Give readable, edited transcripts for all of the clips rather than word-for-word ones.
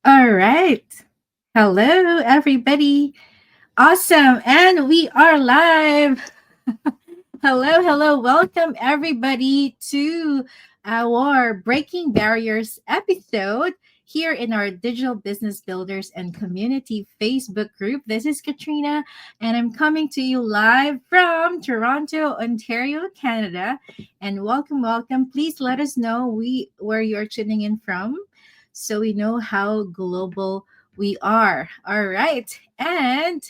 All right. Hello, everybody. Awesome. And we are live. Hello. Welcome, everybody, to our Breaking Barriers episode here in our Digital Business Builders and Community Facebook group. This is Katrina, and I'm coming to you live from Toronto, Ontario, Canada. And welcome. Please let us know where you're tuning in from so we know how global we are. All right. And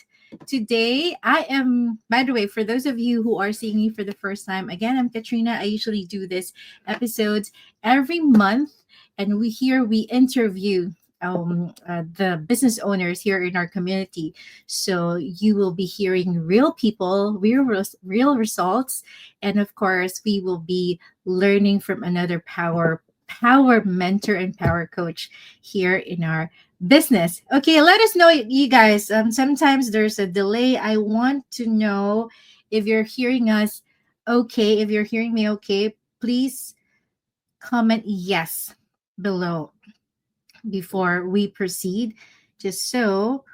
today I am, by the way, for those of you who are seeing me for the first time, again, I'm Katrina. I usually do this episodes every month, and we interview the business owners here in our community. So you will be hearing real people, real results, and of course, we will be learning from another power mentor and power coach here in our business. Okay, let us know, you guys. Sometimes there's a delay. I want to know if you're hearing us okay. If you're hearing me okay, please comment yes below before we proceed, just so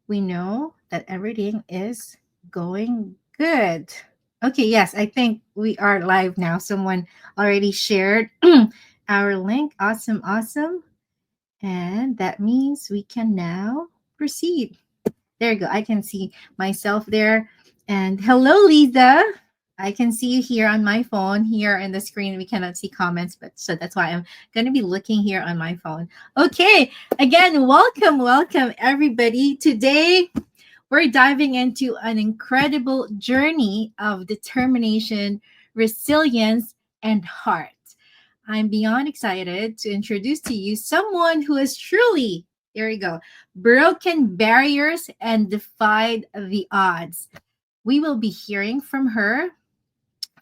we know that everything is going good. Okay, yes, I think we are live now. Someone already shared our link. Awesome. And that means we can now proceed. There you go. I can see myself there. And hello, Lisa. I can see you here on my phone. Here in the screen, we cannot see comments, but so that's why I'm going to be looking here on my phone. Okay. Again, welcome, everybody. Today, we're diving into an incredible journey of determination, resilience, and heart. I'm beyond excited to introduce to you someone who has truly, there you go, broken barriers and defied the odds. We will be hearing from her,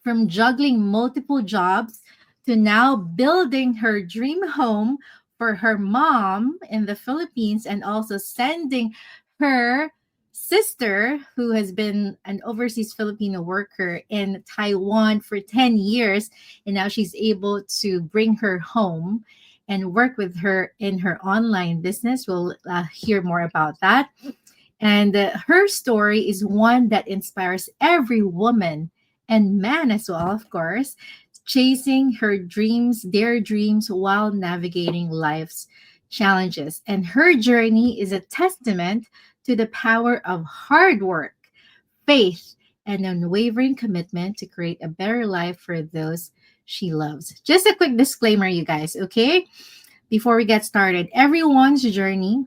from juggling multiple jobs to now building her dream home for her mom in the Philippines, and also sending her sister, who has been an overseas Filipino worker in Taiwan for 10 years, and now she's able to bring her home and work with her in her online business. We'll hear more about that. And her story is one that inspires every woman and man as well, of course, chasing their dreams while navigating life's challenges. And her journey is a testament to the power of hard work, faith, and unwavering commitment to create a better life for those she loves. Just a quick disclaimer, you guys, okay? Before we get started, everyone's journey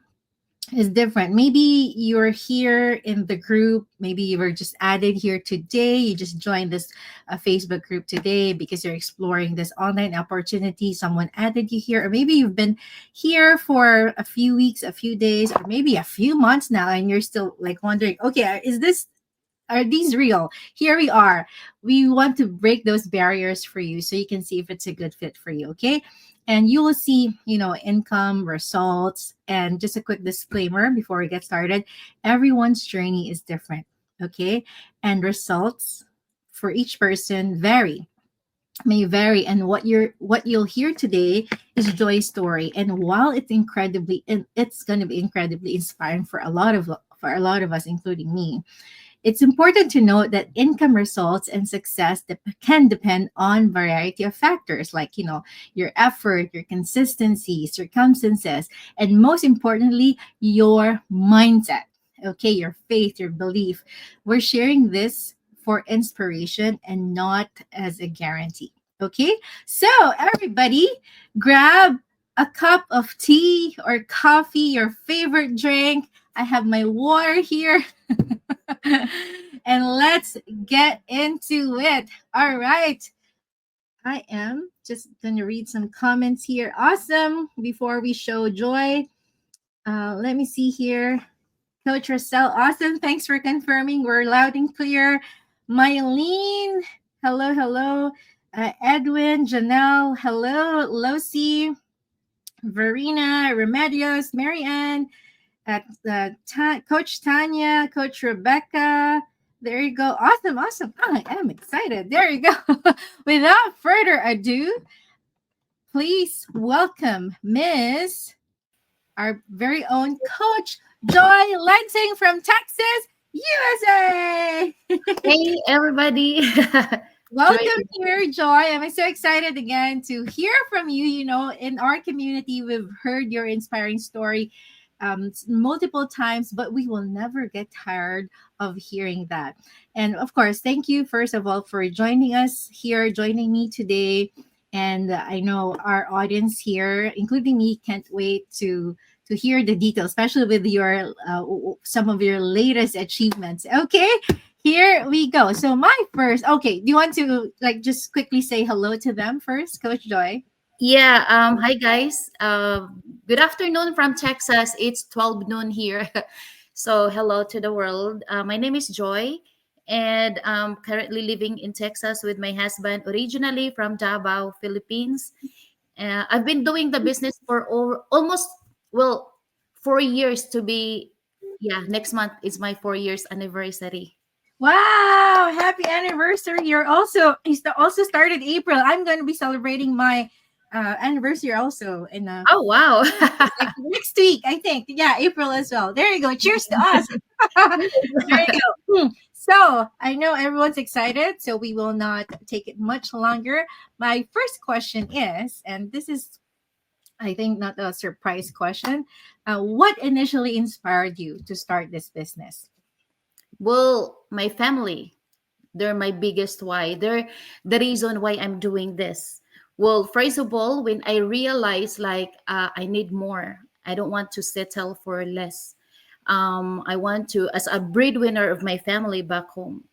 is different. Maybe you're here in the group. Maybe you were just added here today. You just joined this Facebook group today because you're exploring this online opportunity. Someone added you here, or maybe you've been here for a few weeks, a few days, or maybe a few months now, and you're still like wondering, okay, are these real? Here we are. We want to break those barriers for you so you can see if it's a good fit for you, okay? And you will see, income, results, and just a quick disclaimer before we get started. Everyone's journey is different, okay? And results for each person may vary, and what you'll hear today is Joy's story. And while it's going to be incredibly inspiring for a lot of us, including me, it's important to note that income results and success can depend on variety of factors, like your effort, your consistency, circumstances, and most importantly, your mindset. Okay, your faith, your belief. We're sharing this for inspiration and not as a guarantee. Okay, so everybody, grab a cup of tea or coffee, your favorite drink. I have my water here. And let's get into it. All right. I am just going to read some comments here. Awesome. Before we show Joy, let me see here. Coach Russell, awesome. Thanks for confirming. We're loud and clear. Mylene, hello. Edwin, Janelle, hello. Losi, Verena, Remedios, Marianne, Coach Tanya, Coach Rebecca. There you go. Awesome. I am excited. There you go. Without further ado, please welcome Miss. our very own coach, Joy Lansing from Texas, USA. Hey, everybody. Joy. Welcome here, Joy. I'm so excited again to hear from you. You know, in our community, we've heard your inspiring story multiple times, but we will never get tired of hearing that. And of course, thank you, first of all, for joining us here, joining me today. And I know our audience here, including me, can't wait to hear the details, especially with your some of your latest achievements. Okay, here we go. So my first, okay, do you want to like just quickly say hello to them first, Coach Joy? Yeah, hi guys. Good afternoon from Texas. It's 12 noon here. So, hello to the world. My name is Joy, and I'm currently living in Texas with my husband, originally from Davao, Philippines. I've been doing the business for almost, well, 4 years to be, yeah, next month is my 4 years anniversary. Wow, happy anniversary. You also started April. I'm going to be celebrating my anniversary also in Oh, wow. like next week, I think. Yeah, April as well. There you go. Cheers to us. There you go. So I know everyone's excited, so we will not take it much longer. My first question is, and this is, I think, not a surprise question. What initially inspired you to start this business? Well, my family. They're my biggest why. They're the reason why I'm doing this. Well, first of all, when I realized like I need more, I don't want to settle for less. I want to, as a breadwinner of my family back home,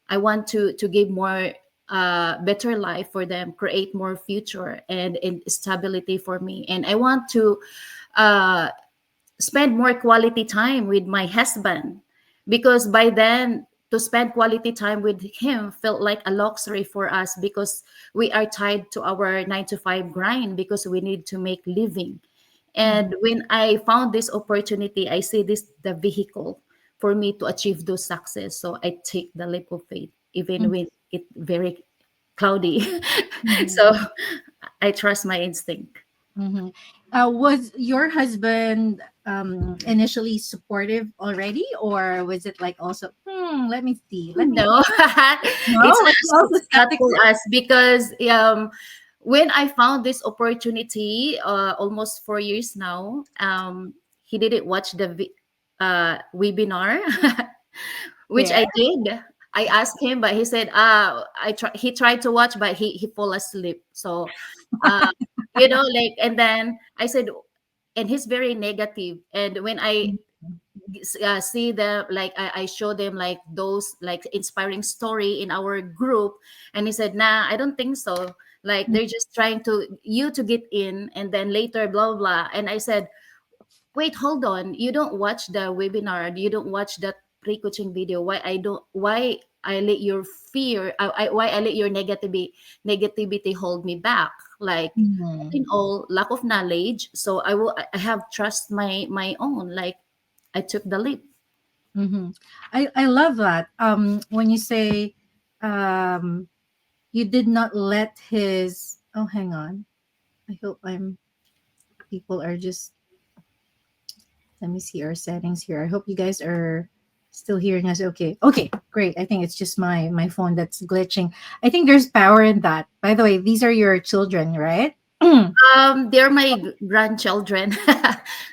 I want to give more better life for them, create more future and stability for me, and I want to uh, spend more quality time with my husband, because by then to spend quality time with him felt like a luxury for us, because we are tied to our 9 to 5 grind because we need to make living. Mhm, And when I found this opportunity, I see this the vehicle for me to achieve those success, so I take the leap of faith even when it very cloudy. mhm, So I trust my instinct. mhm. Was your husband initially supportive already, or was it like also, let me see, let me, No, no, it's was he also not skeptical? for us, because when I found this opportunity almost 4 years now, he didn't watch the webinar, which Yeah. I did. I asked him, but he said, he tried to watch, but he fall asleep. So, uh, like, and then I said, and he's very negative. And when I see them, like I show them like those like inspiring story in our group, and he said, nah, I don't think so, like they're just trying to you to get in, and then later blah blah blah. And I said, wait, hold on, you don't watch the webinar, you don't watch that pre-coaching video, why I let your fear, why I let your negativity hold me back, like Mhm, in all lack of knowledge. So I have trust my own, like I took the leap. mhm. I love that. When you say, um, you did not let his. Oh, hang on. I hope I'm. People are just. Let me see our settings here. I hope you guys are still hearing us. Okay. Okay. Great. I think it's just my phone that's glitching. I think there's power in that. By the way, these are your children, right? They're my grandchildren.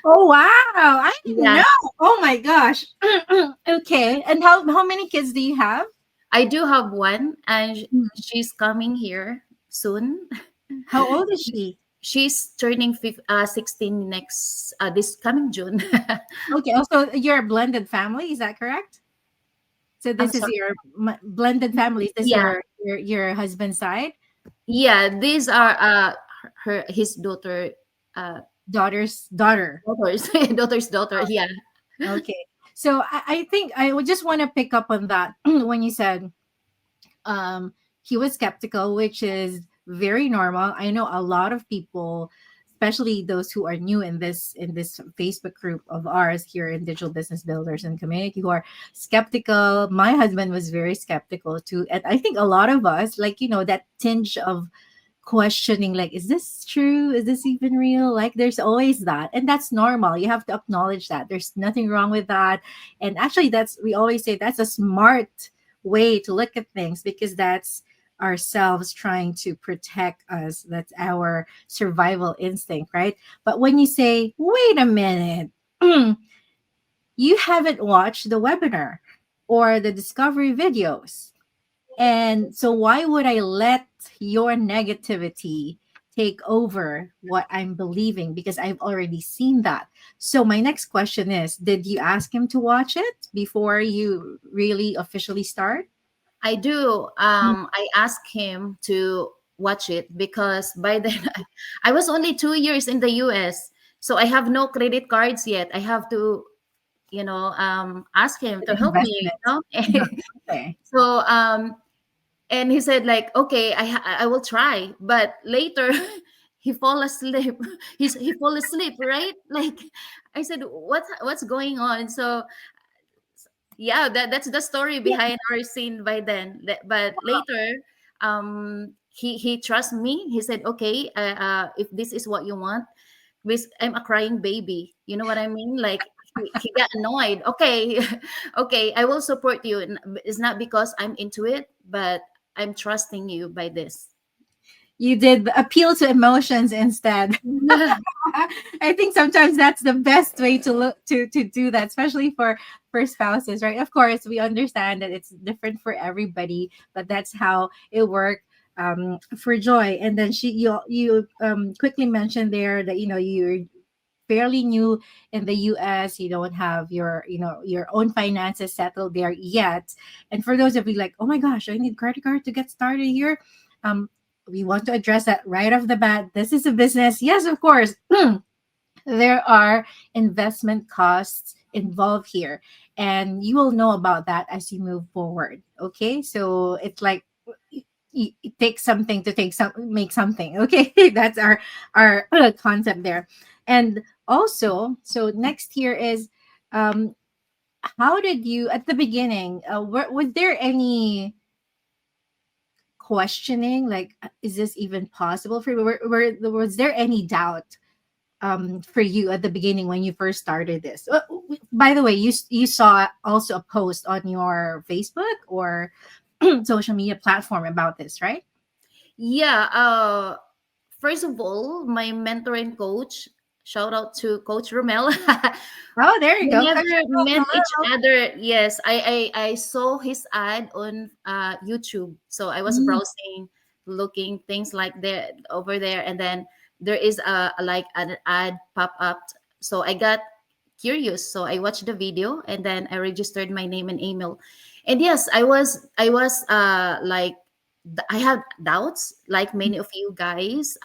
Oh wow! I didn't Yeah, know. Oh my gosh. Okay. And how many kids do you have? I do have one, and Mm. she's coming here soon. How old is she? She's turning 16 next this coming June. Okay. Also, you're a blended family. Is that correct? So I'm this is sorry. your blended family. Is this Yeah, your husband's side? yeah. These are his daughter, uh, Daughter's daughter. daughters, daughter's daughter. Yeah. Okay. So I think I would just want to pick up on that when you said he was skeptical, which is very normal. I know a lot of people, especially those who are new in this Facebook group of ours here in Digital Business Builders and Community, who are skeptical. My husband was very skeptical too, and I think a lot of us, like, that tinge of questioning, like, is this true, is this even real? Like, there's always that, and that's normal. You have to acknowledge that there's nothing wrong with that. And actually, that's, we always say that's a smart way to look at things, because that's ourselves trying to protect us. That's our survival instinct, right? But when you say, wait a minute, you haven't watched the webinar or the discovery videos, and so, why would I let your negativity take over what I'm believing? Because I've already seen that. So, my next question is, did you ask him to watch it before you really officially start? I do. Mm. I asked him to watch it because by then I was only 2 years in the US, so I have no credit cards yet. I have to, ask him to help me. Investment. Uh-huh. Okay. So and he said like, okay, I will try, but later he fall asleep. He fall asleep, right? Like I said, what's going on? So yeah, that's the story Yeah. behind our scene by then. But later he trusts me. He said, okay, if this is what you want, because I'm a crying baby, you know what I mean? Like he got annoyed. Okay, okay, I will support you. And it's not because I'm into it, but I'm trusting you by this. You did appeal to emotions instead. I think sometimes that's the best way to look to do that, especially for spouses, right? Of course, we understand that it's different for everybody, but that's how it worked for Joy. And then you quickly mentioned there that you're fairly new in the US. You don't have your own finances settled there yet. And for those of you like, oh my gosh, I need credit card to get started here. Um, we want to address that right off the bat. This is a business. Yes, of course. There are investment costs involved here, and you will know about that as you move forward. Okay, so it's like it takes something to make something. Okay, that's our concept there. And also, so next here is, um how did you, at the beginning, was there any questioning, like, is this even possible for you? Was there any doubt for you at the beginning when you first started this? By the way, you saw also a post on your Facebook or social media platform about this, right? Yeah. First of all, my mentor and coach, shout out to Coach Romel. Oh, there you We go. Coach never Nicole, met each hello. other. Yes, I saw his ad on YouTube. So I was Mm, browsing, looking things like that over there, and then there is like an ad pop up. So I got curious. So I watched the video, and then I registered my name and email. And yes, I was like I had doubts, like many of you guys.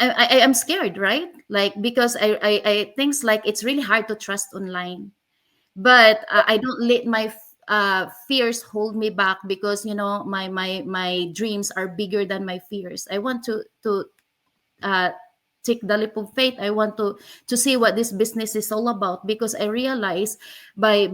I am scared, right? Like because I things like it's really hard to trust online, but I don't let my fears hold me back because my dreams are bigger than my fears. I want to uh, take the leap of faith. I want to see what this business is all about because I realize by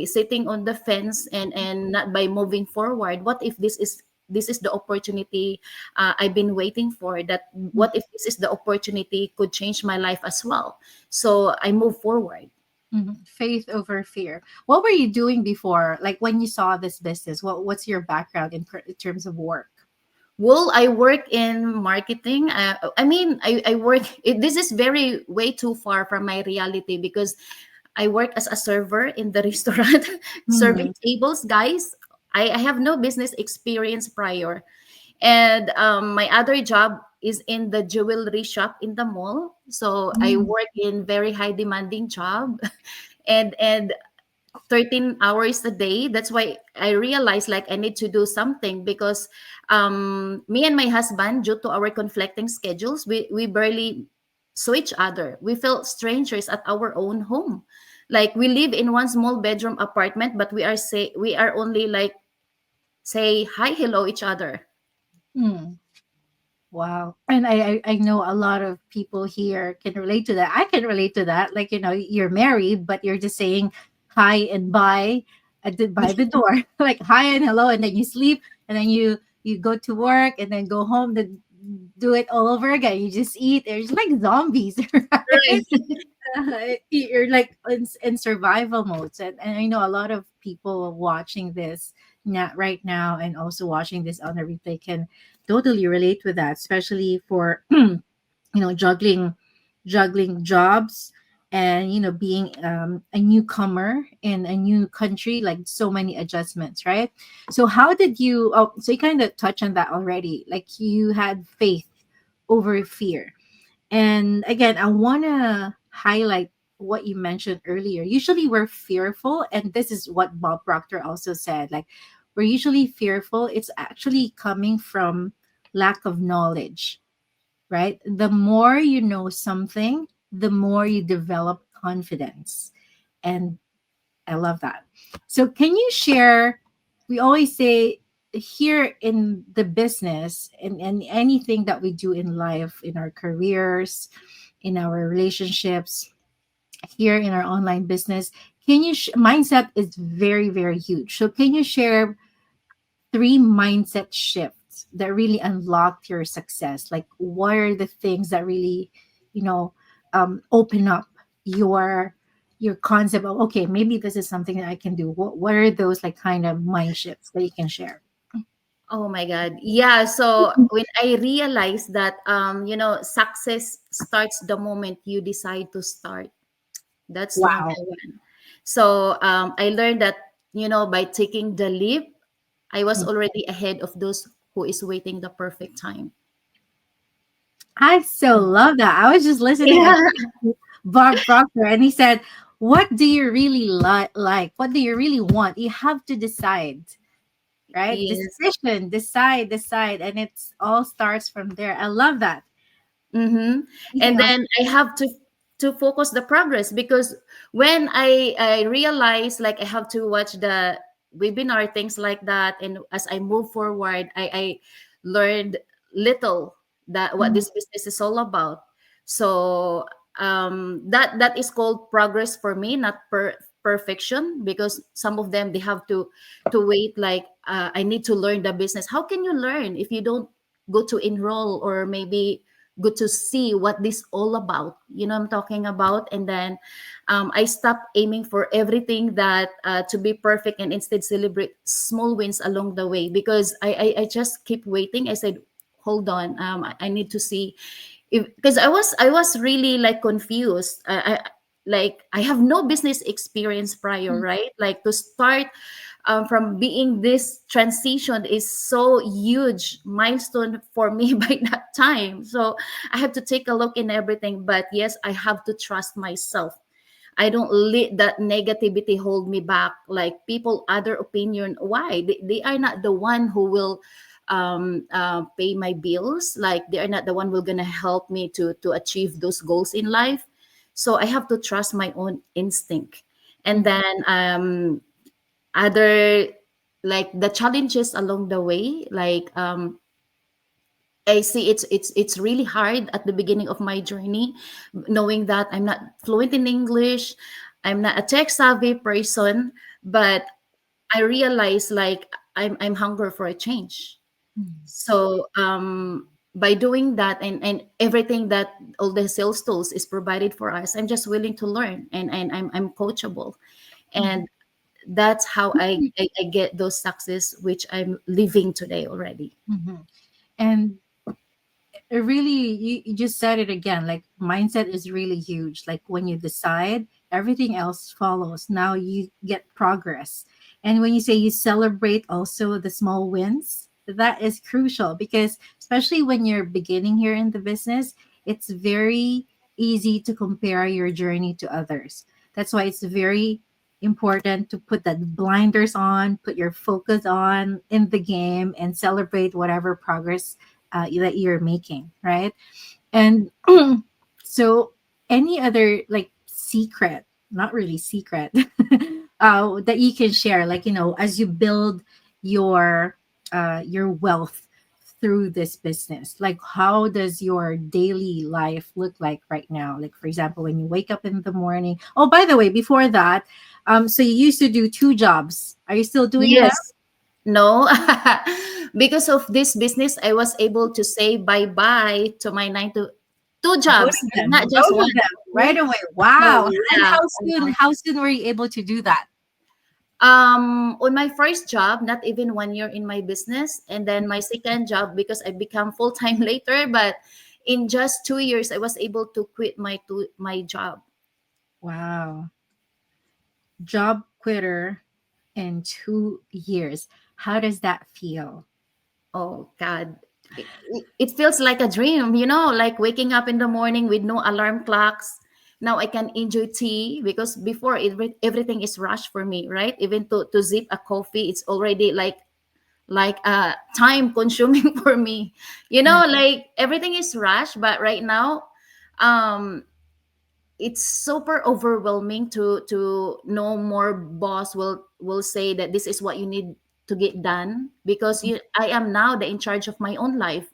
sitting on the fence and not by moving forward. What if this is the opportunity I've been waiting for? That mm, what if this is the opportunity could change my life as well? So I move forward. Faith over fear. What were you doing before, like when you saw this business? What's your background in terms of work? Well, I work in marketing. I mean, I work. This is very way too far from my reality because I work as a server in the restaurant, serving Mm, tables, guys. I have no business experience prior. And my other job is in the jewelry shop in the mall. So I mm, work in very high demanding job and 13 hours a day. That's why I realized like I need to do something because me and my husband, due to our conflicting schedules, we barely saw each other. We felt strangers at our own home. Like we live in one small bedroom apartment, but we are only like say hi, hello each other. mm. Wow. And I know a lot of people here can relate to that. I can relate to that. Like, you're married, but you're just saying hi and bye by the door. Like hi and hello, and then you sleep, and then you you go to work and then go home to do it all over again. You just eat. It's like zombies, right? Right. You're like in survival modes, and I know a lot of people watching this not right now and also watching this on the replay can totally relate with that, especially for juggling jobs, and being a newcomer in a new country, like so many adjustments, right? So how did you, oh, so you kind of touched on that already, like you had faith over fear. And again, I want to highlight what you mentioned earlier. Usually we're fearful, and this is what Bob Proctor also said, like we're usually fearful. It's actually coming from lack of knowledge, right? The more you know something, the more you develop confidence. And I love that. So, can you share? We always say here in the business and anything that we do in life, in our careers, in our relationships, here in our online business, can you, mindset is very, very huge. So, can you share three mindset shifts that really unlocked your success? Like, what are the things that really, you know, open up your your concept of, okay, maybe this is something that I can do. What are those like kind of mind shifts that you can share? Oh my God. Yeah. So when I realized that, success starts the moment you decide to start. That's number Wow. one. So I learned that, by taking the leap, I was already ahead of those who is waiting the perfect time. I so love that. I was just listening Yeah. again to Bob Proctor, and he said, "What do you really like? What do you really want? You have to decide, right? Yes. Decision, decide, and it's all starts from there." I love that. Mm-hmm. Anything And else? then I have to focus the progress, because when I realize, like, I have to watch the webinar, things like that, and as I move forward, I learned little that what Mhm, this business is all about. So that is called progress for me, not perfection, because some of them, they have to wait, like, I need to learn the business. How can you learn if you don't go to enroll, or maybe good to see what this all about, I'm talking about? And then I stopped aiming for everything that to be perfect, and instead celebrate small wins along the way, because I just keep waiting. I said, hold on, I need to see, if, because I was really like confused. Like, I have no business experience prior, mhm, right? Like, to start from being this transition is so huge milestone for me by that time. So I have to take a look in everything. But yes, I have to trust myself. I don't let that negativity hold me back. Like, people, other opinion, why? They are not the one who will pay my bills. Like, they are not the one who are gonna help me to achieve those goals in life. So I have to trust my own instinct. And mhm, then other, like, the challenges along the way, like, I see it's really hard at the beginning of my journey, knowing that I'm not fluent in English, I'm not a tech savvy person, but I realize, like, I'm hunger for a change. mhm, So by doing that, and everything that all the sales tools is provided for us, I'm just willing to learn, and I'm coachable. mhm, And that's how I get those success which I'm living today already. mhm. And it really, you just said it again, like mindset is really huge. Like when you decide, everything else follows. Now you get progress. And when you say you celebrate also the small wins, that is crucial, because especially when you're beginning here in the business, it's very easy to compare your journey to others. That's why it's very important to put that blinders on, put your focus on in the game, and celebrate whatever progress that you're making, right? And so, any other like secret, not really secret, that you can share, like as you build your wealth through this business, like how does your daily life look like right now? Like for example, when you wake up in the morning. Oh, by the way, before that, so you used to do two jobs. Are you still doing that? Yes. No. Because of this business, I was able to say bye bye to my nine to two Both jobs, of them, not just both one. of them, right Okay? away. So Wow. And yeah. how soon were you able to do that? On my first job, not even 1 year in my business, and then my second job, because I become full time later. But in just 2 years, I was able to quit my job. Wow. Job quitter in 2 years. How does that feel? Oh God, it feels like a dream, you know, like waking up in the morning with no alarm clocks. Now I can enjoy tea, because before everything is rushed for me, right? Even to zip a coffee, it's already like time consuming for me, you Right. know, like everything is rushed. But right now, um it's super overwhelming to no more boss will say that this is what you need to get done, because I am now the in charge of my own life.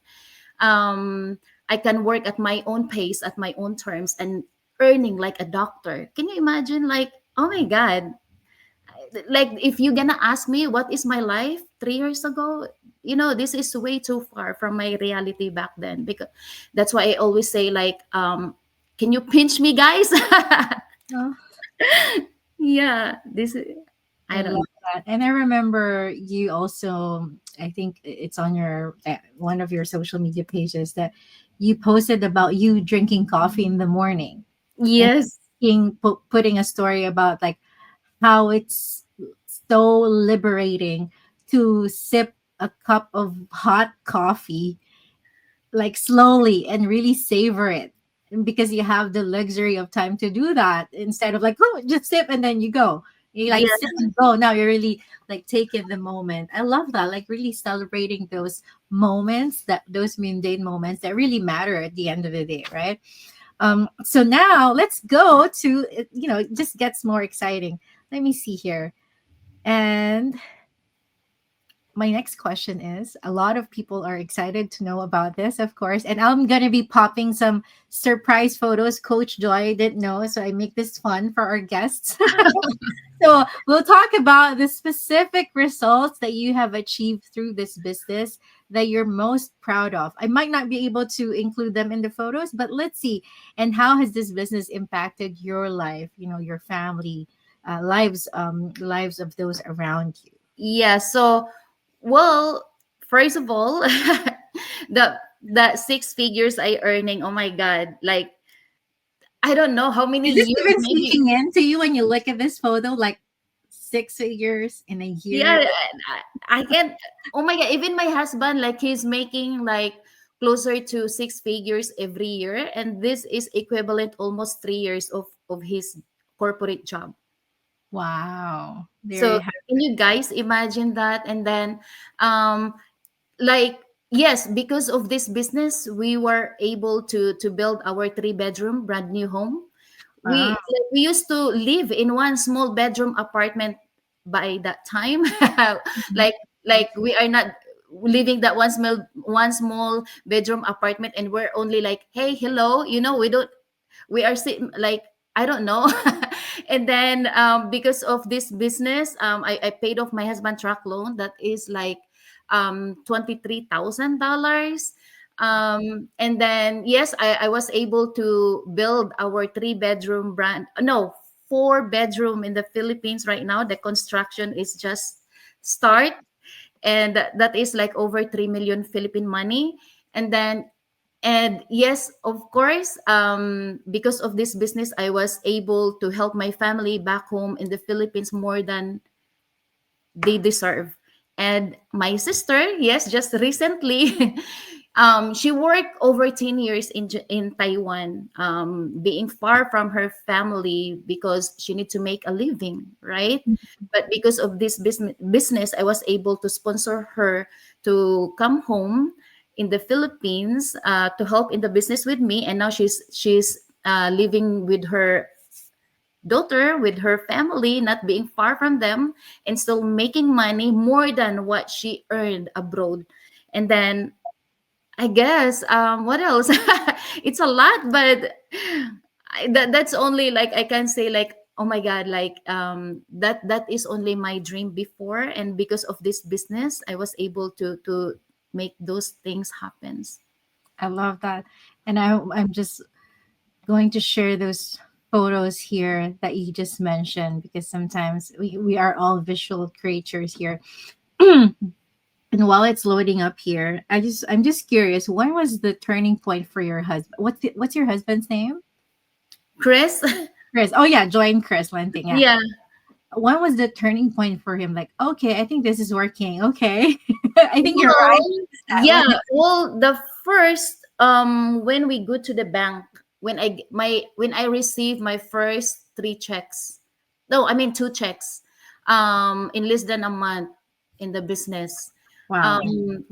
I can work at my own pace, at my own terms, and earning like a doctor. Can you imagine? Like, oh my God, like if you're gonna ask me what is my life 3 years ago, you know, this is way too far from my reality back then. Because that's why I always say, like, can you pinch me, guys? Oh, Yeah, I I don't love know. that. And I remember you also, I think it's on your one of your social media pages that you posted about you drinking coffee in the morning and Yes. putting a story about like how it's so liberating to sip a cup of hot coffee like slowly and really savor it. And because you have the luxury of time to do that instead of like, oh, just sip and then you go. You like Yeah. sip and go. Now you're really like taking the moment. I love that. Like really celebrating those moments, that those mundane moments that really matter at the end of the day, right? So now let's go to it just gets more exciting. Let me see here. And my next question is, a lot of people are excited to know about this, of course, and I'm going to be popping some surprise photos Coach Joy didn't know, so I make this fun for our guests. So we'll talk about the specific results that you have achieved through this business that you're most proud of. I might not be able to include them in the photos, but let's see. And how has this business impacted your life, your family, lives of those around you? Yeah. So, well, first of all, the six figures I earning, oh my God, like I don't know how many Is this years, even maybe. sinking in to you when you look at this photo? Like 6 figures in a year? Yeah, I can't. Oh my God, even my husband, like he's making like closer to six figures every year, and this is equivalent almost 3 years of his corporate job. Wow. There So you have. can you guys imagine that? And then, um, like, yes, because of this business, we were able to build our three-bedroom brand new home. Wow. We used to live in one small bedroom apartment by that time. Mhm. Like we are not living that one small bedroom apartment, and we're only like, hey, hello, you know, we are sitting like, I don't know. And then, because of this business, I paid off my husband truck loan that is like $23,000. And then, yes, I was able to build our three-bedroom brand, no, four-bedroom in the Philippines. Right now the construction is just start, and that is like over 3 million Philippine money. And then, and yes, of course, because of this business, I was able to help my family back home in the Philippines more than they deserve. And my sister, yes, just recently, she worked over 10 years in Taiwan, being far from her family because she need to make a living, right? But because of this business, I was able to sponsor her to come home in the Philippines, to help in the business with me. And now she's living with her daughter, with her family, not being far from them, and still making money more than what she earned abroad. And then, I guess, what else? It's a lot, but that's only like I can say, like oh my god, like that is only my dream before, and because of this business I was able to make those things happens. I love that. And I'm just going to share those photos here that you just mentioned because sometimes we are all visual creatures here. And while it's loading up here, I'm just curious, when was the turning point for your husband? What's your husband's name? Chris. Chris. Oh yeah, join Chris Lenting. Yeah. Yeah. When was the turning point for him? Like, okay, I think this is working. Okay. I think you're right. Well, That yeah. one. Well, the first when we go to the bank, when I receive my first three checks, no, I mean two checks, in less than a month in the business. Wow.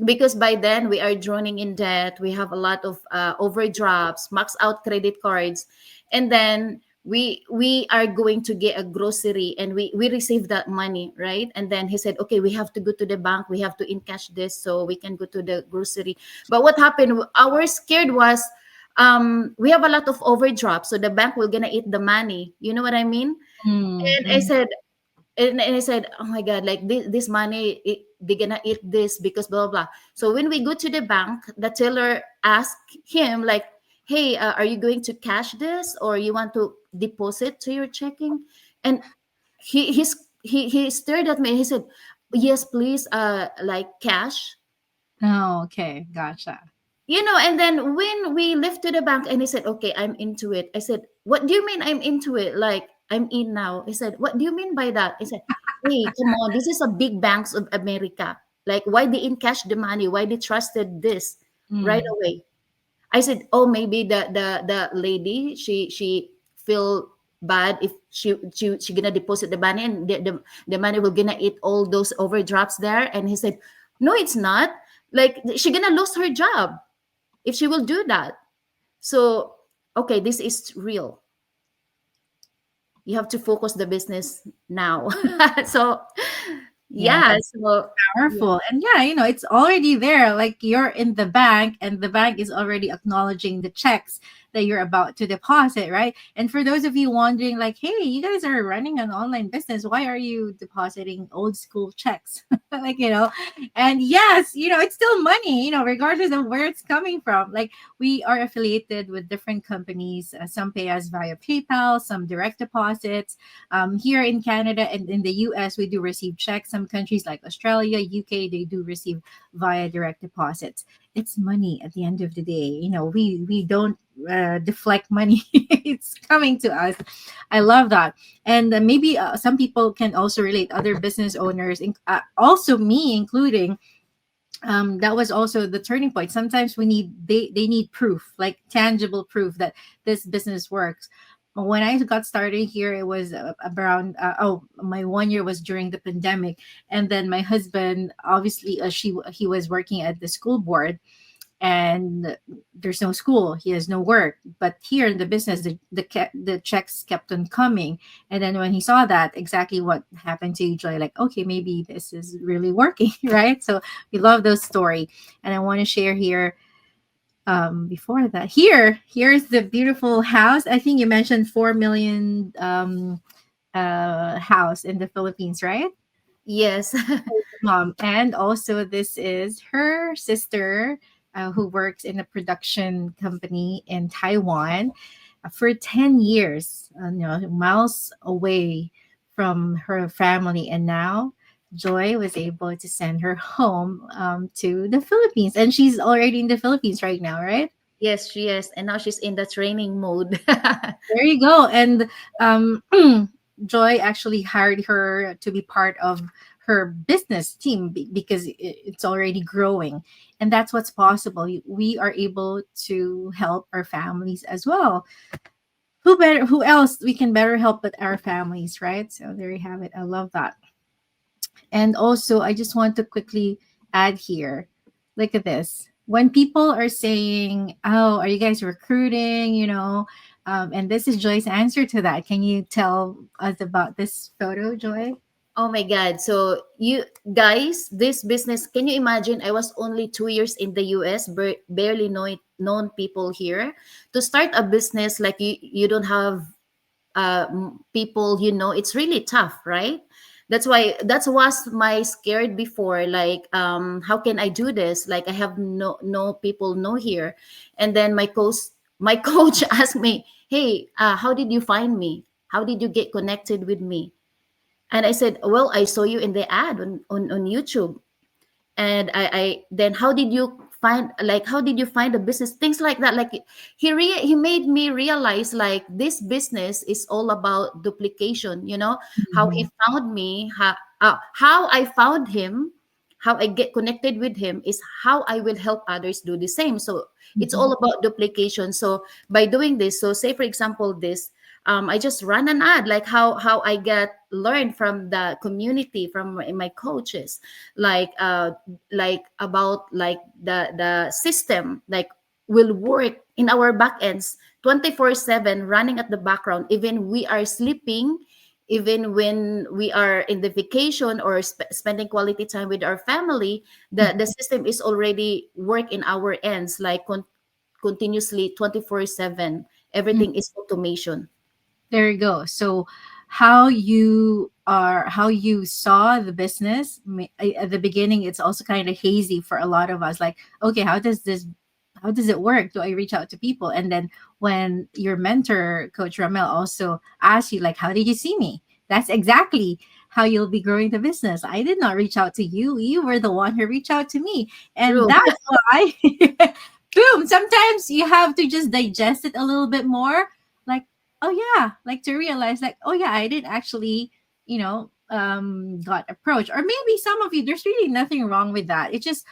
Because by then we are drowning in debt. We have a lot of overdrafts, max out credit cards, and then we are going to get a grocery, and we receive that money, right? And then he said, okay, we have to go to the bank, we have to encash this so we can go to the grocery. But what happened, our scared was, we have a lot of overdraft, so the bank will gonna eat the money, you know what I mean? And I Mm-hmm. said, and I said, oh my god, like this money, they're gonna eat this because blah blah blah. So when we go to the bank, the teller asked him like, hey, are you going to cash this or you want to deposit to your checking? And he stared at me, he said, yes please, like cash. Oh, okay. Gotcha. And then when we left to the bank and he said, okay, I'm into it. I said, what do you mean I'm into it? Like, I'm in now. He said, what do you mean by that? I said, hey, come on, this is a big banks of America. Like, why they encash the money? Why they trusted this right Mm. away? I said, oh, maybe the lady, she feel bad if she gonna deposit the money, and the money will gonna eat all those overdrafts there. And he said, no, it's not. Like, she gonna lose her job if she will do that. So, okay, this is real. You have to focus the business now. So, Yeah, yeah. that's So, yeah. powerful. And yeah, it's already there. Like you're in the bank and the bank is already acknowledging the checks that you're about to deposit, right? And for those of you wondering, like, hey, you guys are running an online business. Why are you depositing old school checks? Like, and yes, it's still money, regardless of where it's coming from. Like we are affiliated with different companies. Some pay us via PayPal, some direct deposits. Here in Canada and in the US, we do receive checks. Some countries like Australia, UK, they do receive via direct deposits. It's money at the end of the day. We don't deflect money. It's coming to us. I love that. And maybe some people can also relate, other business owners, also me including. That was also the turning point. Sometimes they need proof, like tangible proof that this business works. When I got started here, it was around my 1 year was during the pandemic. And then my husband, obviously, he was working at the school board, and there's no school, he has no work. But here in the business, the checks kept on coming. And then when he saw that, exactly what happened to you, Joy, like, okay, maybe this is really working. Right? So we love those story. And I want to share here, before that, here's the beautiful house. I think you mentioned 4 million house in the Philippines, right? Yes. Mom. And also, this is her sister, who works in a production company in Taiwan, for 10 years, miles away from her family. And now Joy was able to send her home, to the Philippines. And she's already in the Philippines right now, right? Yes, she is. And now she's in the training mode. There you go. And Joy actually hired her to be part of her business team, because it's already growing. And that's what's possible. We are able to help our families as well. Who else we can better help but our families, right? So there you have it. I love that. And also, I just want to quickly add here, look at this. When people are saying, oh, are you guys recruiting? And this is Joy's answer to that. Can you tell us about this photo, Joy? Oh my God. So, you guys, this business, can you imagine? I was only 2 years in the US, barely known people here. To start a business, like you don't have people, it's really tough, right? That's was my scared before, like, how can I do this, like I have no people know here. And then my coach asked me, hey, how did you find me, how did you get connected with me? And I said, well, I saw you in the ad on YouTube. And I then how did you find, like, how did you find a business, things like that. Like, he made me realize, like, this business is all about duplication, how he Mhm. found me, how I found him, how I get connected with him is how I will help others do the same. So it's Mhm. all about duplication. So by doing this, so say for example this, I just run an ad, like how I get learned from the community, from my coaches, like about like the system, like, will work in our back ends 24/7, running at the background, even we are sleeping, even when we are in the vacation or spending quality time with our family. The system is already work in our ends, like continuously 24/7. Mhm. Everything is automation. There you go. So how you saw the business at the beginning, it's also kind of hazy for a lot of us. Like, okay, how does it work? Do I reach out to people? And then when your mentor, Coach Ramel, also asks you, like, how did you see me? That's exactly how you'll be growing the business. I did not reach out to you. You were the one who reached out to me. And True. that's why, boom, sometimes you have to just digest it a little bit more. Like, oh yeah, like to realize, like, oh yeah, I did actually, got approached. Or maybe some of you, there's really nothing wrong with that. It's just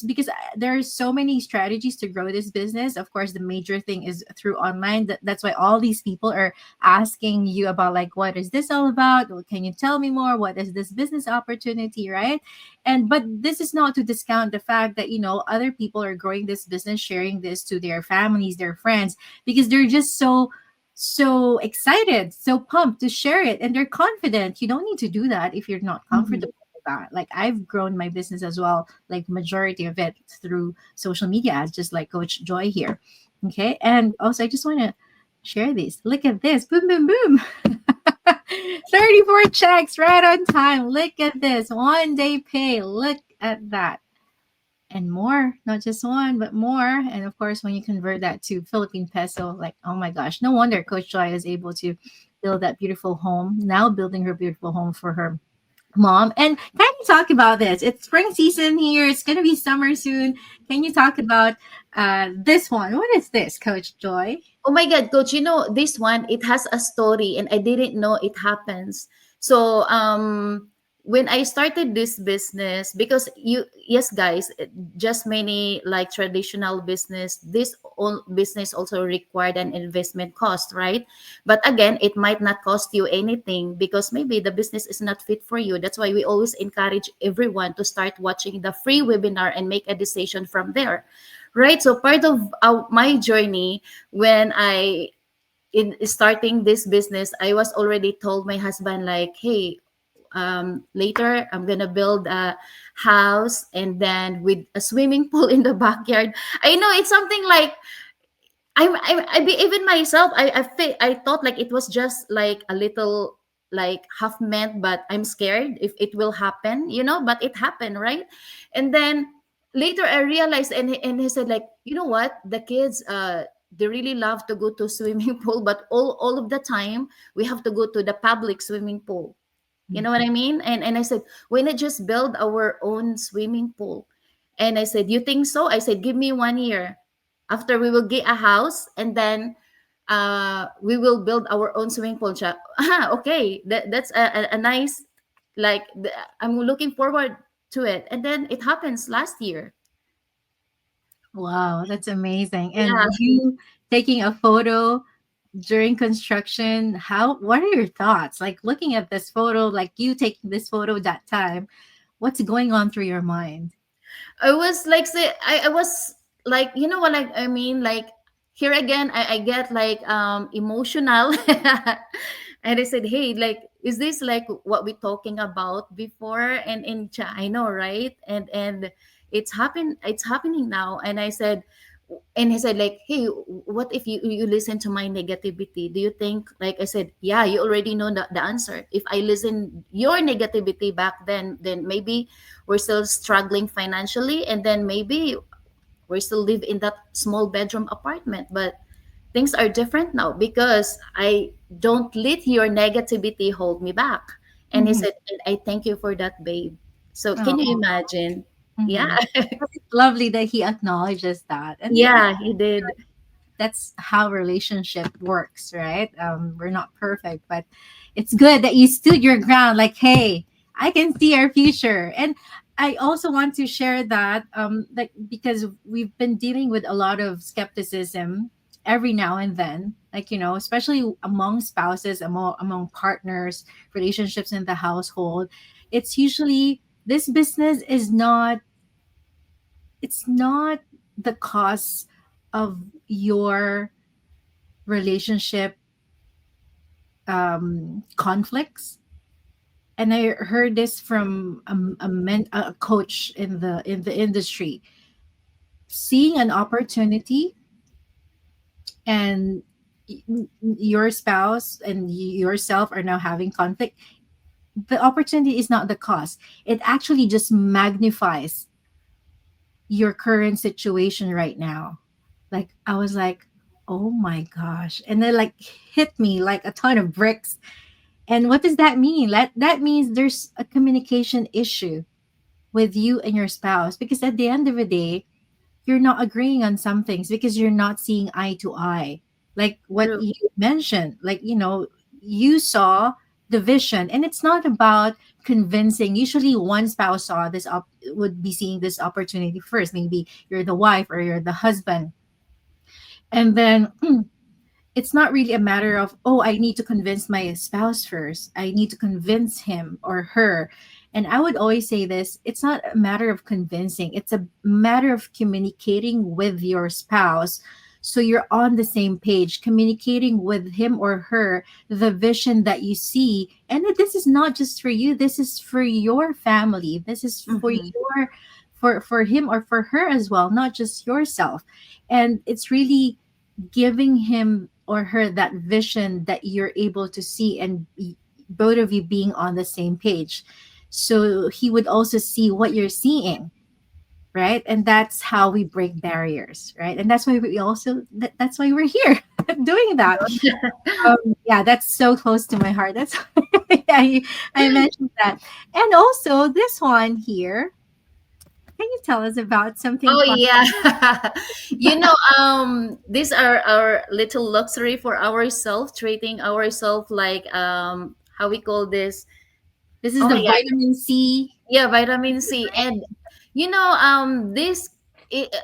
because there's so many strategies to grow this business. Of course, the major thing is through online. That's why all these people are asking you about, like, what is this all about? Well, can you tell me more? What is this business opportunity, right? And but this is not to discount the fact that, other people are growing this business, sharing this to their families, their friends, because they're just so excited, so pumped to share it, and they're confident. You don't need to do that if you're not Mhm. comfortable with that. Like, I've grown my business as well, like majority of it through social media ads, just like Coach Joy here. Okay. And also I just want to share this. Look at this. Boom, boom, boom. 34 checks right on time. Look at this. 1 day pay. Look at that, and more, not just one but more. And of course, when you convert that to Philippine peso, like, oh my gosh, no wonder Coach Joy is able to build that beautiful home, now building her beautiful home for her mom. And can you talk about this? It's spring season here, it's going to be summer soon. Can you talk about this one? What is this, Coach Joy? Oh my God, coach, this one, it has a story and I didn't know it happens. So, when I started this business, because yes, guys, just many like traditional business, this all business also required an investment cost, right? But again, it might not cost you anything because maybe the business is not fit for you. That's why we always encourage everyone to start watching the free webinar and make a decision from there, right? So part of my journey, when I in starting this business, I was already told my husband, like, hey, later I'm gonna build a house and then with a swimming pool in the backyard. I know it's something like even myself, I thought like it was just like a little like half meant, but I'm scared if it will happen, but it happened, right? And then later I realized, and he said, like, you know what, the kids, they really love to go to swimming pool, but all of the time we have to go to the public swimming pool. You know what I mean? And I said, why not just build our own swimming pool? And I said, you think so? I said, give me 1 year. After we will get a house, and then we will build our own swimming pool. Siya, okay, that's a nice, like, I'm looking forward to it. And then it happens last year. Wow, that's amazing. Yeah. And you taking a photo during construction, what are your thoughts, like, looking at this photo, like you taking this photo that time? What's going on through your mind? I was like, say, I was like, you know what, like, I mean, like, here again, I get like emotional. And I said, hey, like, is this like what we talking about before? And in I know, right? And it's happening now. And I said, And he said like, hey, what if you listen to my negativity? Do you think, like I said, yeah, you already know the answer. If I listen your negativity back then maybe we're still struggling financially, and then maybe we still live in that small bedroom apartment. But things are different now because I don't let your negativity hold me back. And he Mhm. said, and I thank you for that, babe. So can you Oh, imagine? Yeah. mhm. It's lovely that he acknowledges that. And Yeah, he did. that's how relationship works, right? We're not perfect, but it's good that you stood your ground. Like, hey, I can see our future. And I also want to share that, like, because we've been dealing with a lot of skepticism every now and then, like, especially among spouses, among partners, relationships in the household. It's usually this business is not, it's not the cause of your relationship conflicts. And I heard this from a coach in the industry. Seeing an opportunity, and your spouse and yourself are now having conflict, the opportunity is not the cause. It actually just magnifies your current situation right now. Like, I was like, oh my gosh. And then, like, hit me like a ton of bricks. And what does that mean? That means there's a communication issue with you and your spouse, because at the end of the day, you're not agreeing on some things because you're not seeing eye to eye. Like what True. you mentioned, like, you saw the vision, and it's not about convincing. Usually one spouse saw this would be seeing this opportunity first. Maybe you're the wife or you're the husband. And then it's not really a matter of, oh, I need to convince my spouse first, I need to convince him or her. And I would always say this, it's not a matter of convincing, it's a matter of communicating with your spouse, so you're on the same page, communicating with him or her the vision that you see, and that this is not just for you, this is for your family, this is for Mm-hmm. your, for him or for her as well, not just yourself. And it's really giving him or her that vision that you're able to see, and both of you being on the same page, so he would also see what you're seeing, right? And that's how we break barriers, right? And that's why we also that's why we're here doing that. Yeah, that's so close to my heart. That's why I mentioned that. And also this one here, can you tell us about something Oh fun? yeah. These are our little luxury for ourselves, treating ourselves like how we call this. This is Oh the my god. vitamin C. Yeah, vitamin C. And this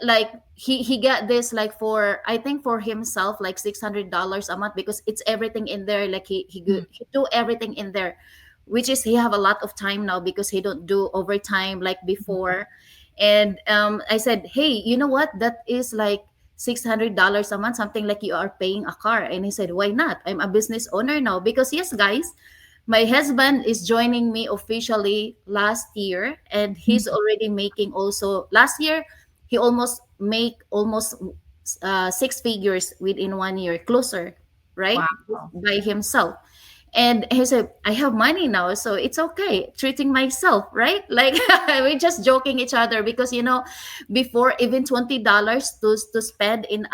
like he got this like for, I think for himself, like $600 a month, because it's everything in there. Like he do everything in there, which is he have a lot of time now because he don't do overtime like before. And I said, hey, you know what, that is like $600 a month, something like you are paying a car. And he said, why not, I'm a business owner now. Because yes, guys, my husband is joining me officially last year, and he's already making also last year. He almost make almost six figures within 1 year, closer, right? Wow. By himself. And he said, I have money now, so it's okay treating myself, right? Like we're just joking each other because before, even $20 to spend in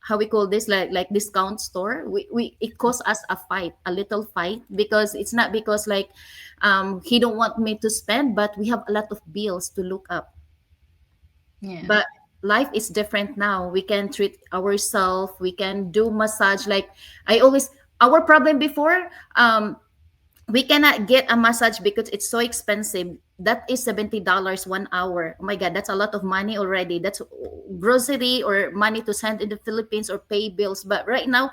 how we call this, like discount store, we it cost us a fight, a little fight, because it's not because like he don't want me to spend, but we have a lot of bills to look up. Yeah. But life is different now, we can treat ourselves, we can do massage. Like I always, our problem before, we cannot get a massage because it's so expensive. That is $70 1 hour. Oh my god, that's a lot of money already. That's grocery or money to send in the Philippines or pay bills. But right now,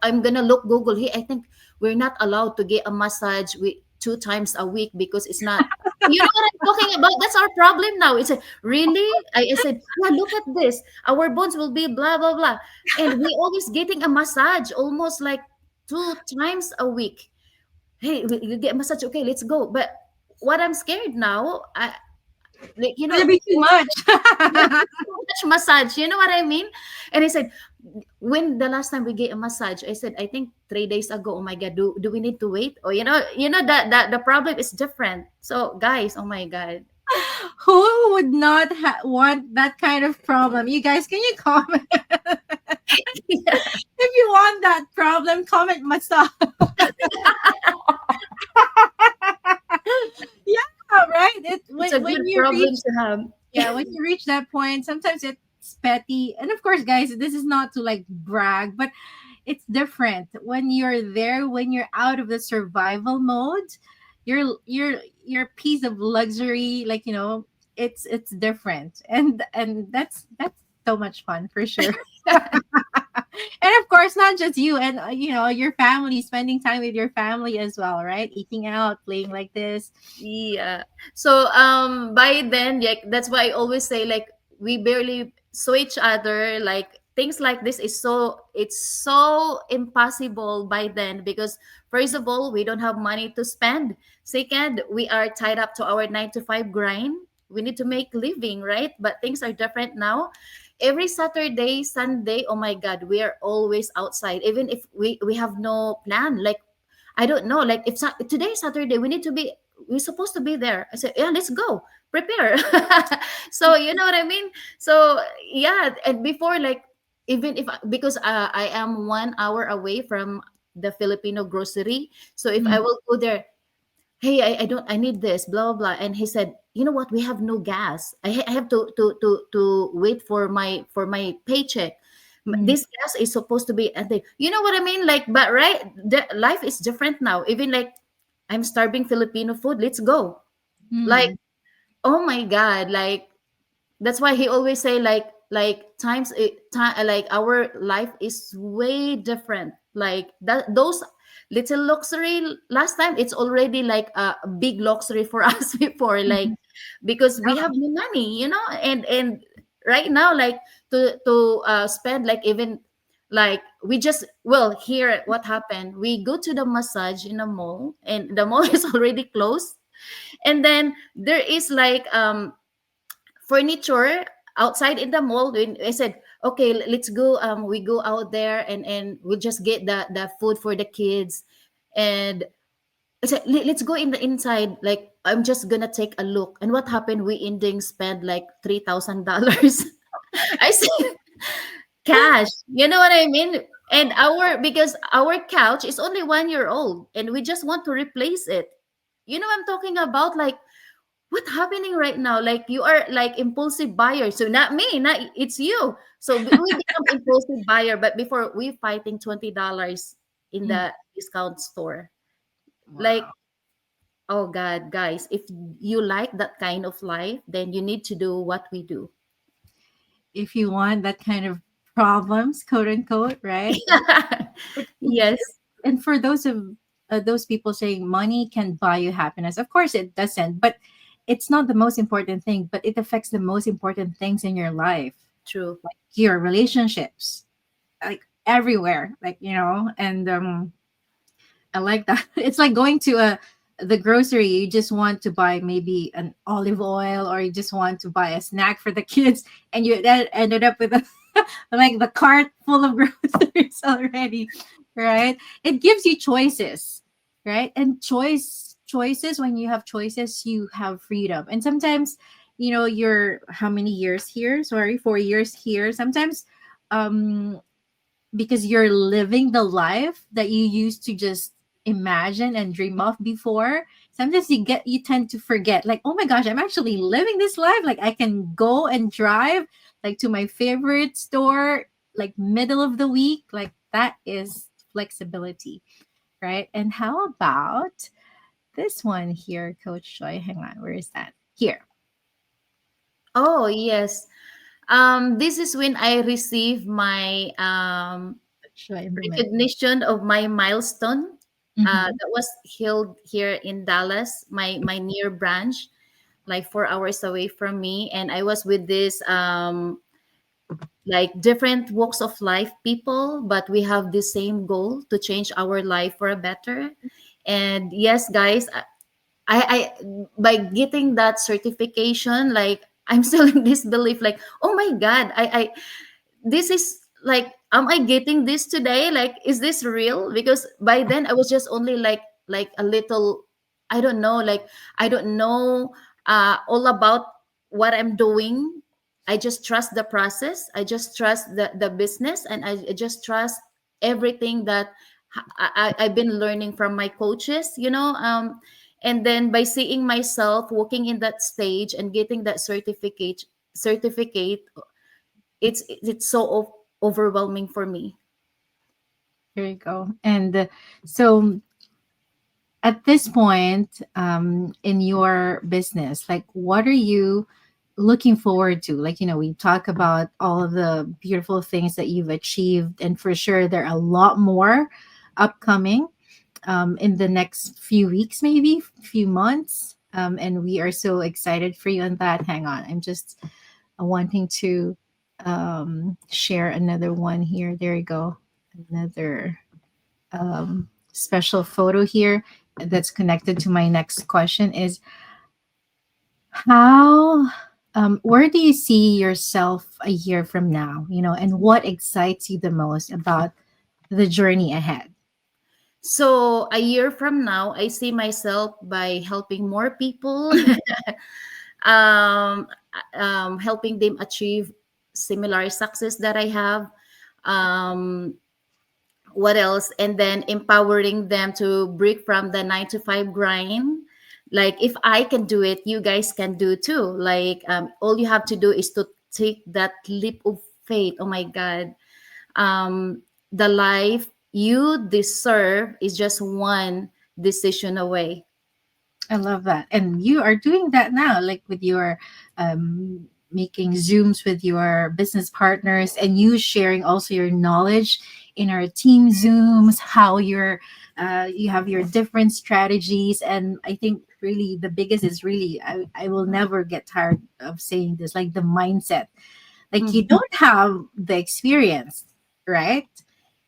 I'm gonna look Google. Hey, I think we're not allowed to get a massage with 2 times a week because it's not. You know what I'm talking about? That's our problem now. It's a, really. I said, yeah, look at this. Our bones will be blah blah blah, and we always getting a massage almost like 2 times a week. Hey, you get a massage, okay, let's go. But what I'm scared now, like, It's gonna be too much. yeah, too much massage. You know what I mean? And he said, when the last time we get a massage, I said, I think 3 days ago. Oh my god, do we need to wait? Or that the problem is different. So guys, oh my god. Who would not want that kind of problem? You guys, can you comment Yeah, if you want that problem? Comment massage. Yeah, right. it's a When good you problem reach to have. yeah, when you reach that point, sometimes it's petty. And of course, guys, this is not to like brag, but it's different when you're there, when you're out of the survival mode. Your piece of luxury, like, it's different, and that's so much fun for sure. And of course, not just you, and your family, spending time with your family as well, right? Eating out, playing like this. Yeah. So by then, like that's why I always say like we barely saw each other. Like things like this is it's so impossible by then because first of all, we don't have money to spend. Second, we are tied up to our 9 to 5 grind. We need to make living, right? But things are different now. Every Saturday, Sunday, oh my God, we are always outside. Even if we have no plan, like I don't know. Like if today is Saturday, we're supposed to be there. I said, yeah, let's go. Prepare. So you know what I mean? So yeah, and before like even if because I am 1 hour away from the Filipino grocery. So if I Mm, will go there, hey, I need this, blah blah blah. And he said, you know what? We have no gas. I have to wait for my paycheck. mm, This gas is supposed to be, and you know what I mean? Like, but right, the life is different now. Even like, I'm starving Filipino food. Let's go. Like, mm. oh my god, like that's why he always say like like our life is way different like that those little luxury last time it's already like a big luxury for us before like because we have no money and right now like to spend like even like we just well here what happened we go to the massage in a mall and the mall is already closed and then there is like furniture outside in the mall. When I said, okay, let's go. We go out there and we'll just get the food for the kids. And I said, let's go in the inside. Like I'm just gonna take a look. And what happened? We ending spend like $3,000. I said cash. You know what I mean? And because our couch is only 1 year old and we just want to replace it. You know what I'm talking about? Like what happening right now like you are like impulsive buyer so not me not it's you so we become impulsive buyer but before we fighting $20 in Mm. the discount store like Wow. oh god guys if you like that kind of life then you need to do what we do. If you want that kind of problems, quote unquote, right? Yes, And for those people saying money can buy you happiness, of course it doesn't. But it's not the most important thing. But it affects the most important things in your life, true. like your relationships, like everywhere, like and I like that. It's like going to the grocery. You just want to buy maybe an olive oil, or you just want to buy a snack for the kids, and you then ended up with like the cart full of groceries already, right? It gives you choices, right? And choices. When you have choices, you have freedom. And sometimes, you're how many years here? Sorry, 4 years here. Sometimes, um, because you're living the life that you used to just imagine and dream of before. Sometimes you tend to forget, like, oh my gosh, I'm actually living this life. Like, I can go and drive like to my favorite store like middle of the week. Like, that is flexibility, right? And how about this one here, Coach Joy? Hang on, where is that? Here. Oh yes, this is when I receive my Coach Joy moment. recognition of my milestone Mm-hmm. that was held here in Dallas, my near branch, like 4 hours away from me. And I was with this like different walks of life people, but we have the same goal to change our life for a better. And yes, guys, by getting that certification, like I'm still in this belief, like, oh my god, I this is like, am I getting this today, like is this real? Because by then I was just only like a little, I don't know, like I don't know all about what I'm doing. I just trust the process, I just trust the business, and I just trust everything that I've been learning from my coaches, and then by seeing myself walking in that stage and getting that certificate, it's so overwhelming for me. There you go. And so at this point, in your business, like what are you looking forward to? Like, we talk about all of the beautiful things that you've achieved, and for sure there are a lot more upcoming in the next few weeks, maybe few months. And we are so excited for you on that. Hang on, I'm just wanting to share another one here. There you go. Another special photo here that's connected to my next question is how where do you see yourself a year from now, and what excites you the most about the journey ahead? So a year from now, I see myself by helping more people, um, helping them achieve similar success that I have. Um, what else? And then empowering them to break from the 9 to 5 grind. Like if I can do it, you guys can do too. Like all you have to do is to take that leap of faith. Oh my God, the life you deserve is just one decision away. I love that. And you are doing that now, like with your making Zooms with your business partners, and you sharing also your knowledge in our team Zooms, how you have your different strategies. And I think really the biggest is really, I will never get tired of saying this, like the mindset. Like you Mhm. don't have the experience, right?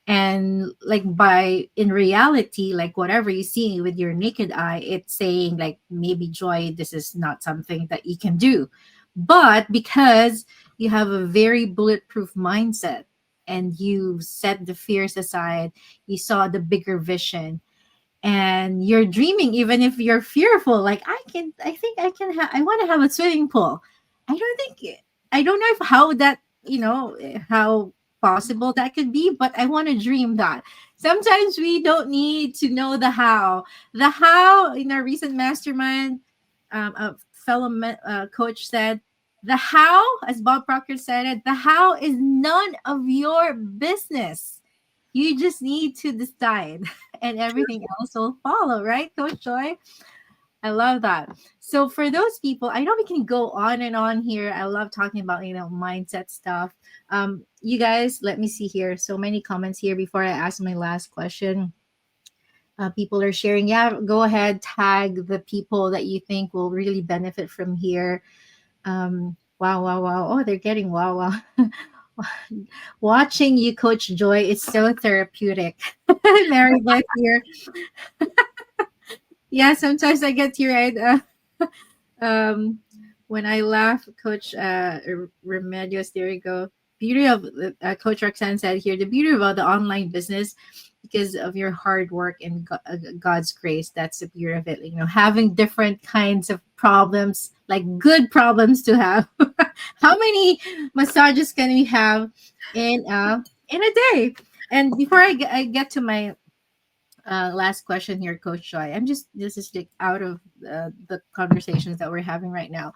And like by in reality, like whatever you see with your naked eye, it's saying like, maybe Joy, this is not something that you can do. But because you have a very bulletproof mindset, and you set the fears aside, you saw the bigger vision, and you're dreaming even if you're fearful, like I think I want to have a swimming pool. I don't know if how that, how possible that could be, but I want to dream that. Sometimes we don't need to know the how. In our recent mastermind, a fellow coach said, the how, as Bob Proctor said it, the how is none of your business. You just need to decide, and everything else will follow, right, Coach Joy? I love that. So for those people, I know we can go on and on here. I love talking about, mindset stuff. You guys, let me see here. So many comments here before I ask my last question. People are sharing. Yeah, go ahead, tag the people that you think will really benefit from here. Wow, wow, wow. Oh, they're getting wow, wow. Watching you, Coach Joy, is so therapeutic. Mary Beth here. Yeah, sometimes I get teary-eyed. Um, when I laugh, Coach Remedios, there you go. Beauty of Coach Roxanne said here, the beauty about the online business, because of your hard work and God's grace. That's the beauty of it. Having different kinds of problems, like good problems to have. How many massages can we have in a day? And before I get to my last question here, Coach Joy. This is like out of the conversations that we're having right now.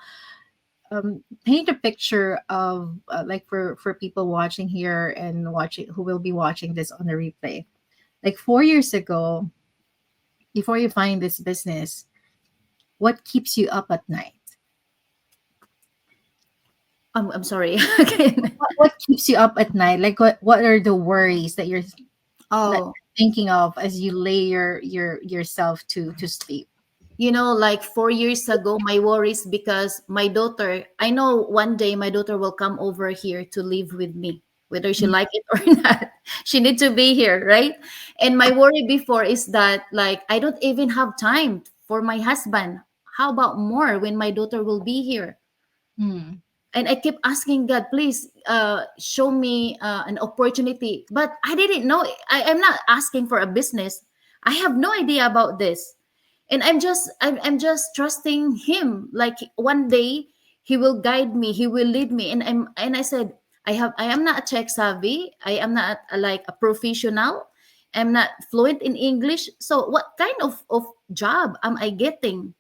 Paint a picture of like for people watching here and watching who will be watching this on the replay. Like 4 years ago, before you find this business, what keeps you up at night? I'm sorry again. What keeps you up at night? Like what are the worries that that Oh, you're thinking of as you lay yourself to sleep? like 4 years ago, my worries because my daughter, I know one day my daughter will come over here to live with me, whether she like it or not. She need to be here, right? And my worry before is that like I don't even have time for my husband. How about more when my daughter will be here? Mm. And I keep asking God, please show me an opportunity. But I didn't know. I'm not asking for a business. I have no idea about this, and I'm just trusting Him. Like one day He will guide me. He will lead me. And I said, I am not a tech savvy. I am not like a professional. I'm not fluent in English. So what kind of job am I getting?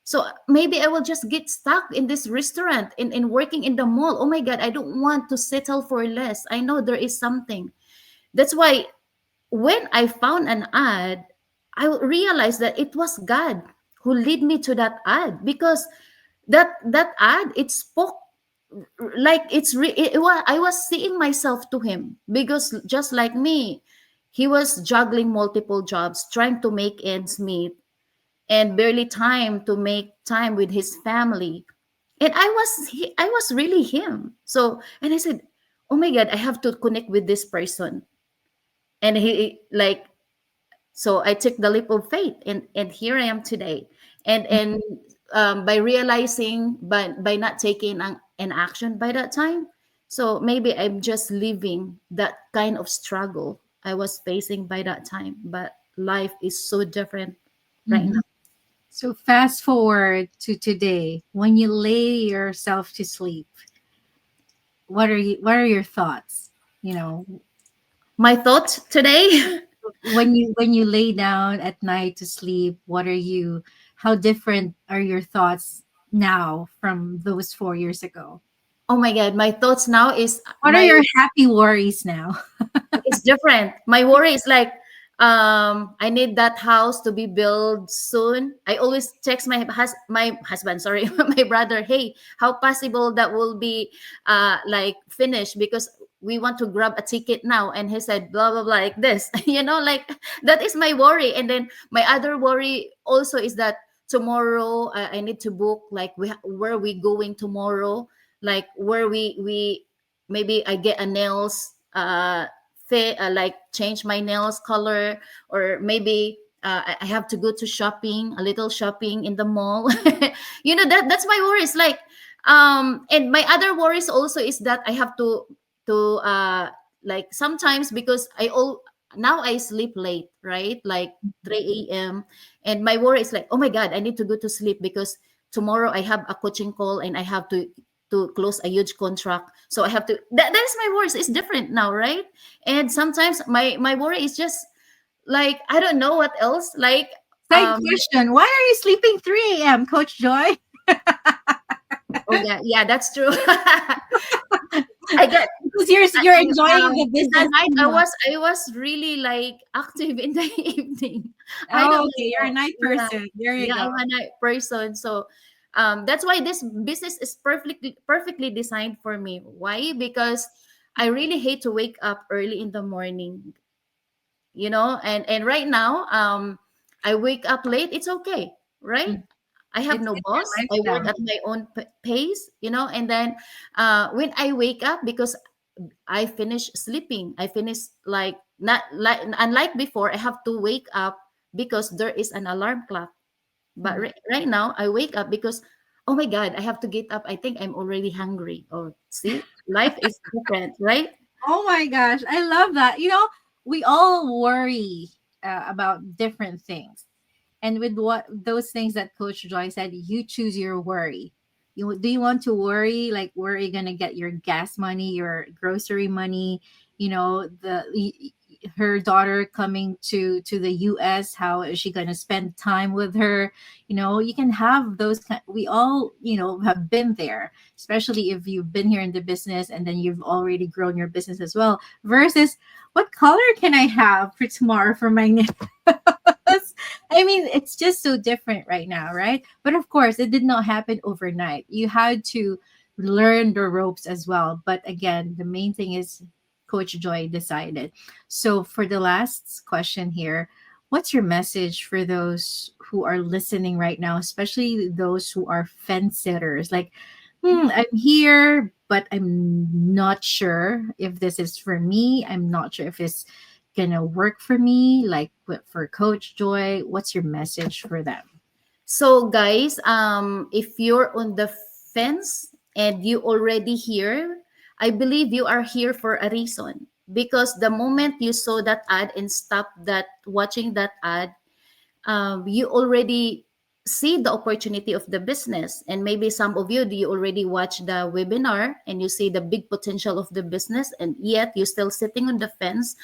So maybe I will just get stuck in this restaurant in working in the mall. Oh my God, I don't want to settle for less. I know there is something. That's why when I found an ad, I realized that it was God who led me to that ad, because that ad, it spoke like I was seeing myself to him, because just like me, he was juggling multiple jobs, trying to make ends meet, and barely time to make time with his family. And I was really him. So, and I said, oh my God, I have to connect with this person. And he like, so I took the leap of faith, and here I am today. And by realizing, by not taking an action by that time, so maybe I'm just living that kind of struggle I was facing by that time. But life is so different right Mhm. now. So fast forward to today, when you lay yourself to sleep, what are your thoughts? You know, My thoughts today. when you lay down at night to sleep, what are you how different are your thoughts now from those 4 years ago? Oh my God, my thoughts now is What are my your happy worries now? it's different. My worry is like, I need that house to be built soon. I always text my husband, sorry, my brother, hey, how possible that will be like finished, because we want to grab a ticket now. And he said blah blah blah like this. Like that is my worry. And then my other worry also is that tomorrow I need to book, like where we going tomorrow, like where we maybe I get a nails fit, like change my nails color, or maybe I have to go to shopping, a little shopping in the mall. That's my worries. Like, and my other worries also is that I have to like sometimes, because now I sleep late, right? Like 3 a.m. And my worry is like, oh my God, I need to go to sleep because tomorrow I have a coaching call and I have to close a huge contract. So I have to that is my worries. It's different now, right? And sometimes my worry is just like, I don't know what else. Like, Side question, why are you sleeping 3 a.m., Coach Joy? oh yeah, yeah, that's true. I get Because you're enjoying the in the business night, too much. I was really like active in the evening. I don't Oh, okay, you're a know. night Yeah, person. There you yeah, go. I'm a night person. So that's why this business is perfectly designed for me. Why? Because I really hate to wake up early in the morning, and right now, I wake up late. It's okay, right? Mm. I have no It's boss. your I work lifestyle. at my own pace, and then when I wake up, because I finish sleeping, I finish, like, not like unlike before, I have to wake up because there is an alarm clock. But Mm. right now I wake up because, oh my God, I have to get up. I think I'm already hungry. Or see, life is different, right? Oh my gosh, I love that. We all worry about different things. And with what those things that Coach Joy said, you choose your worry. Do you want to worry, like where are you gonna get your gas money, your grocery money? Her daughter coming to the U.S. How is she gonna spend time with her? You can have those. We all have been there, especially if you've been here in the business and then you've already grown your business as well. Versus, what color can I have for tomorrow for my I mean, it's just so different right now, right? But of course, it did not happen overnight. You had to learn the ropes as well. But again, the main thing is Coach Joy decided. So, for the last question here, what's your message for those who are listening right now, especially those who are fence sitters? Like, I'm here, but I'm not sure if this is for me. I'm not sure if it's gonna work for me. Like, for Coach Joy, what's your message for them? So guys, if you're on the fence and you already here, I believe you are here for a reason. Because the moment you saw that ad and stop that watching that ad, you already see the opportunity of the business. And maybe some of you, you already watch the webinar and you see the big potential of the business, and yet you're still sitting on the fence.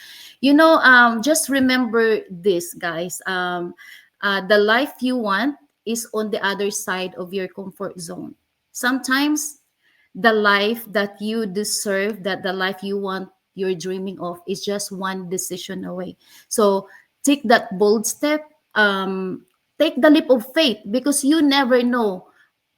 Just remember this, guys. The life you want is on the other side of your comfort zone. Sometimes the life that you deserve, that the life you want, you're dreaming of, is just one decision away. So take that bold step. Take the leap of faith, because you never know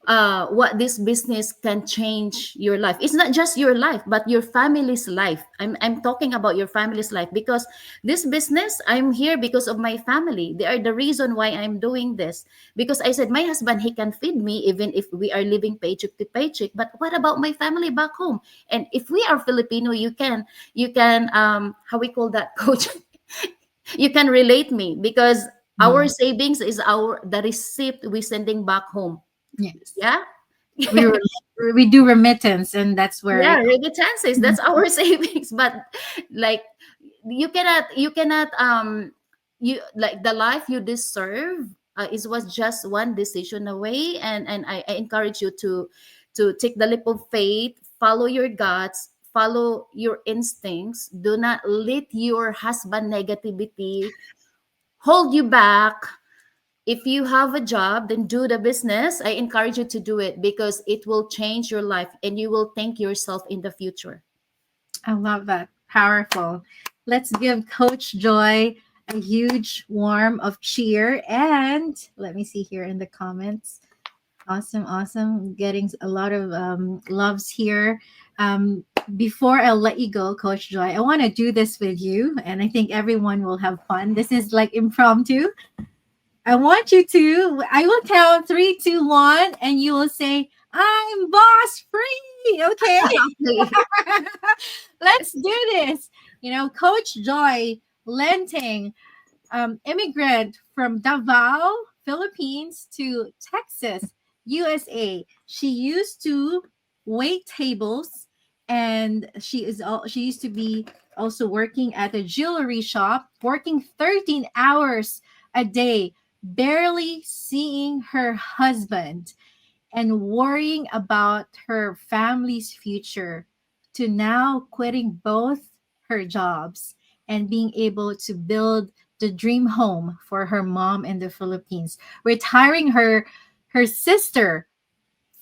what this business can change your life. It's not just your life, but your family's life. I'm talking about your family's life, because this business, I'm here because of my family. They are the reason why I'm doing this. Because I said, my husband, he can feed me even if we are living paycheck to paycheck. But what about my family back home? And if we are Filipino, you can how we call that, coach? You can relate me, because our Mm, savings is our the receipt we sending back home. yes. Yeah. We we do remittance, and that's where Yeah, it. remittances, that's our savings. But like, you cannot you like the life you deserve, is was just one decision away. And I encourage you to take the leap of faith, follow your guts, follow your instincts. Do not let your husband negativity hold you back. If you have a job, then do the business. I encourage you to do it, because it will change your life and you will thank yourself in the future. I love that. Powerful. Let's give Coach Joy a huge warm of cheer. And let me see here in the comments. Awesome, awesome. Getting a lot of loves here. Before I let you go, Coach Joy, I want to do this with you, and I think everyone will have fun. This is like impromptu. I want you to, I will count three, two, one, and you will say, I'm boss free. Okay. Okay. Let's do this. Coach Joy Lenting, immigrant from Davao, Philippines to Texas, USA. She used to wait tables, and she used to be also working at a jewelry shop, working 13 hours a day, barely seeing her husband and worrying about her family's future, to now quitting both her jobs and being able to build the dream home for her mom in the Philippines, retiring her sister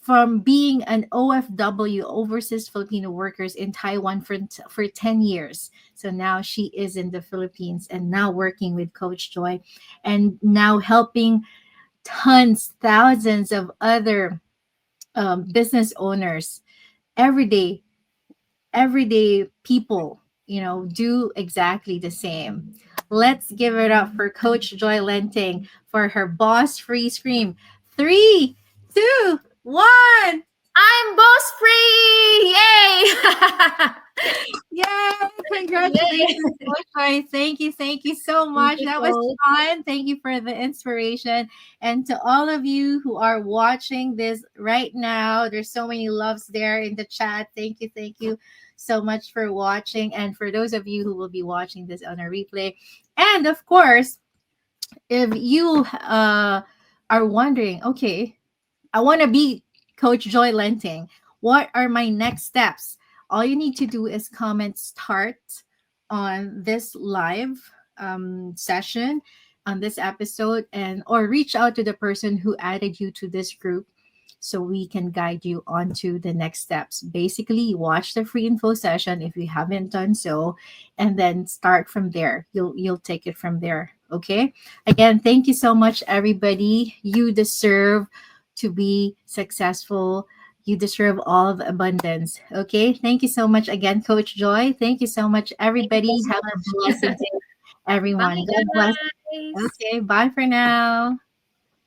from being an OFW, overseas Filipino workers in Taiwan for 10 years. So now she is in the Philippines and now working with Coach Joy, and now helping tons, thousands of other business owners, everyday everyday people, do exactly the same. Let's give it up for Coach Joy Lenting for her boss free scream. Three, two, one. I'm boss free! Yay! Yay! Congratulations, Yay! Coach Joy. Thank you so Thank much. you, That was coach. fun. Thank you for the inspiration. And to all of you who are watching this right now, there's so many loves there in the chat. Thank you so much for watching. And for those of you who will be watching this on a replay. And of course, if you are wondering, okay, I want to be Coach Joy Lenting. What are my next steps? All you need to do is comment start on this live session, on this episode, and or reach out to the person who added you to this group, so we can guide you on to the next steps. Basically, watch the free info session if you haven't done so, and then start from there. You'll take it from there. Okay. Again, thank you so much, everybody. You deserve to be successful. You deserve all of abundance. Okay. Thank you so much again, Coach Joy. Thank you so much, Thank you everybody. so Have a blessed much. day, Bye, everyone. God bless. guys. Okay. Bye for now.